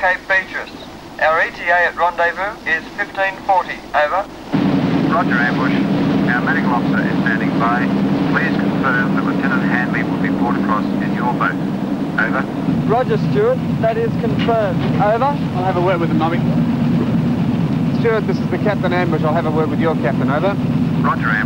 Cape Beatrice. Our ETA at rendezvous is 1540. Over. Roger, ambush. Our medical officer is standing by. Please confirm that Lieutenant Hanley will be brought across in your boat. Over. Roger, Stuart. That is confirmed. Over. I'll have a word with him, Nobby. Stuart, this is the Captain Ambush. I'll have a word with your captain. Over. Roger, ambush.